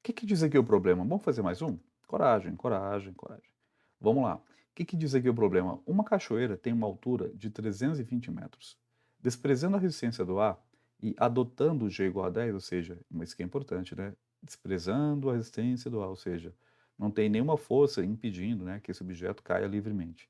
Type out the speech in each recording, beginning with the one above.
Que diz aqui o problema? Vamos fazer mais um? Coragem, coragem, coragem. Vamos lá. Que diz aqui o problema? Uma cachoeira tem uma altura de 320 metros. Desprezando a resistência do ar e adotando o G igual a 10, ou seja, mas que é importante, né? Desprezando a resistência do ar, ou seja, não tem nenhuma força impedindo, né, que esse objeto caia livremente.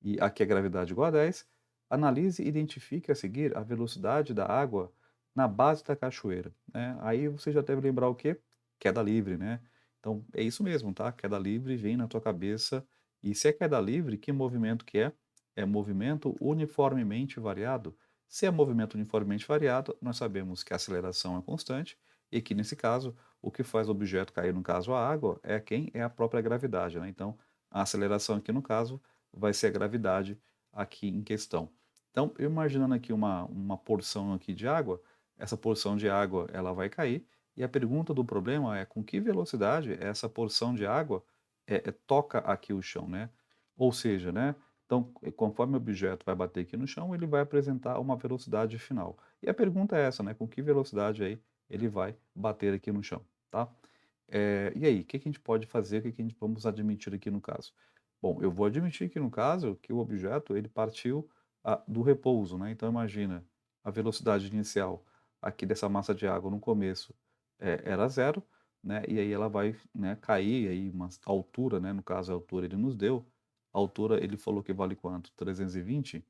E aqui a gravidade igual a 10, analise e identifique a seguir a velocidade da água na base da cachoeira, né. Aí você já deve lembrar o quê? Queda livre, né. Então é isso mesmo, tá, queda livre vem na tua cabeça, e se é queda livre, que movimento que é? É movimento uniformemente variado. Se é movimento uniformemente variado, nós sabemos que a aceleração é constante, e que nesse caso, o que faz o objeto cair, no caso a água, é quem? É a própria gravidade, né. Então, a aceleração aqui no caso vai ser a gravidade aqui em questão. Então, eu imaginando aqui uma porção aqui de água, essa porção de água ela vai cair, e a pergunta do problema é com que velocidade essa porção de água toca aqui o chão, né? Ou seja, né? Então, conforme o objeto vai bater aqui no chão, ele vai apresentar uma velocidade final. E a pergunta é essa, né? Com que velocidade aí ele vai bater aqui no chão, tá? E aí, o que que a gente pode fazer, o que que a gente vamos admitir aqui no caso? Bom, eu vou admitir que no caso, que o objeto ele partiu, do repouso, né, então imagina, a velocidade inicial aqui dessa massa de água no começo, era zero, né, e aí ela vai, né, cair aí uma altura, né, no caso a altura ele nos deu, a altura ele falou que vale quanto? 320,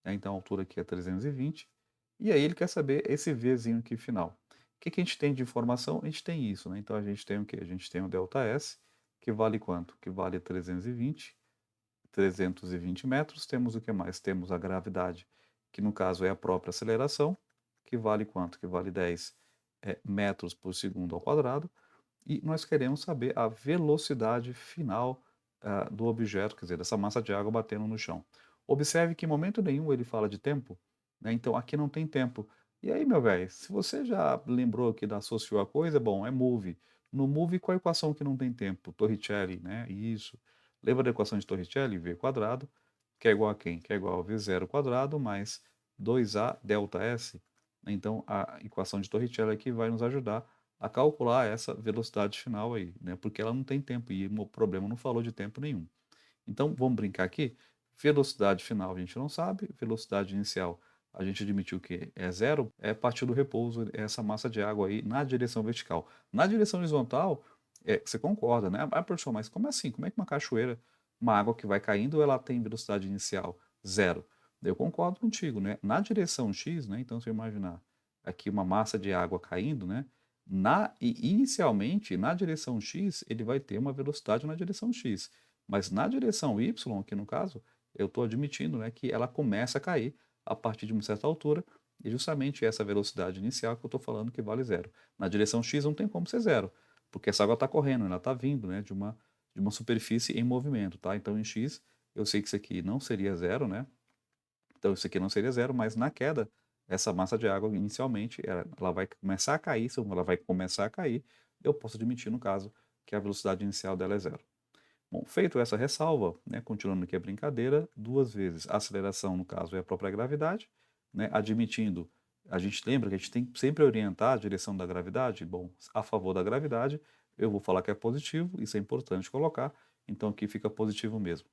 né, então a altura aqui é 320, e aí ele quer saber esse Vzinho aqui final. O que que a gente tem de informação? A gente tem isso, né, então a gente tem o quê? A gente tem o ΔS, que vale quanto? Que vale 320 metros, temos o que mais? Temos a gravidade, que no caso é a própria aceleração, que vale quanto? Que vale 10 metros por segundo ao quadrado, e nós queremos saber a velocidade final, do objeto, quer dizer, dessa massa de água batendo no chão. Observe que em momento nenhum ele fala de tempo, né, então aqui não tem tempo. E aí, meu velho, se você já lembrou que associou a coisa, bom, é move. No move, qual a equação que não tem tempo? Torricelli, né? Isso. Lembra da equação de Torricelli? V quadrado, que é igual a quem? Que é igual a V zero quadrado mais 2A delta S. Então, a equação de Torricelli aqui vai nos ajudar a calcular essa velocidade final aí, né, porque ela não tem tempo e o problema não falou de tempo nenhum. Então vamos brincar aqui, velocidade final a gente não sabe, velocidade inicial a gente admitiu que é zero, é partir do repouso, é essa massa de água aí na direção vertical. Na direção horizontal, você concorda, né? Ah, professor, mas como assim? Como é que uma cachoeira, uma água que vai caindo, ela tem velocidade inicial zero? Eu concordo contigo, né? Na direção X, né? Então, se eu imaginar aqui uma massa de água caindo, né? Inicialmente, na direção X, ele vai ter uma velocidade na direção X. Mas na direção Y, aqui no caso, eu estou admitindo, né, que ela começa a cair a partir de uma certa altura, e justamente essa velocidade inicial que eu estou falando que vale zero. Na direção X não tem como ser zero, porque essa água está correndo, ela está vindo, né, de uma superfície em movimento, tá? Então em X eu sei que isso aqui não seria zero, né? Então isso aqui não seria zero, mas na queda, essa massa de água inicialmente, ela vai começar a cair, se ela vai começar a cair, eu posso admitir no caso que a velocidade inicial dela é zero. Bom, feito essa ressalva, né, continuando aqui a brincadeira, duas vezes a aceleração, no caso, é a própria gravidade, né, admitindo, a gente lembra que a gente tem que sempre orientar a direção da gravidade, bom, a favor da gravidade, eu vou falar que é positivo, isso é importante colocar, então aqui fica positivo mesmo.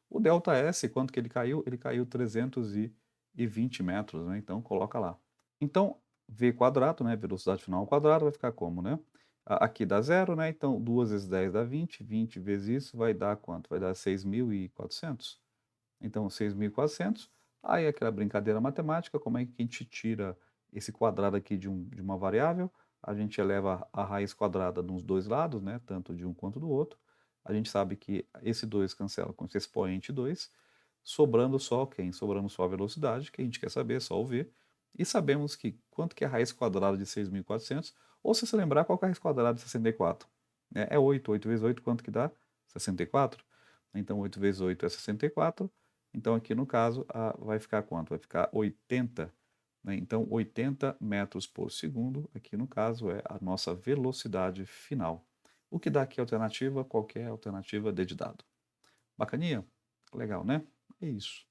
O ΔS, quanto que ele caiu? Ele caiu 320 metros, né, então coloca lá. Então, v quadrado, né, velocidade final ao quadrado vai ficar como, né? Aqui dá zero, né? Então 2 vezes 10 dá 20, 20 vezes isso vai dar quanto? Vai dar 6.400. Então 6.400. Aí aquela brincadeira matemática, como é que a gente tira esse quadrado aqui de uma variável? A gente eleva a raiz quadrada nos dois lados, né? Tanto de um quanto do outro. A gente sabe que esse 2 cancela com esse expoente 2, sobrando só quem? Sobrando só a velocidade, que a gente quer saber, só o v. E sabemos que quanto que é a raiz quadrada de 6.400, ou se você lembrar, qual que é a raiz quadrada de 64? É 8, 8 vezes 8, quanto que dá? 64. Então 8 vezes 8 é 64. Então aqui no caso vai ficar quanto? Vai ficar 80. Né? Então 80 metros por segundo, aqui no caso é a nossa velocidade final. O que dá aqui a alternativa? Qualquer alternativa D de dado. Bacaninha? Legal, né? É isso.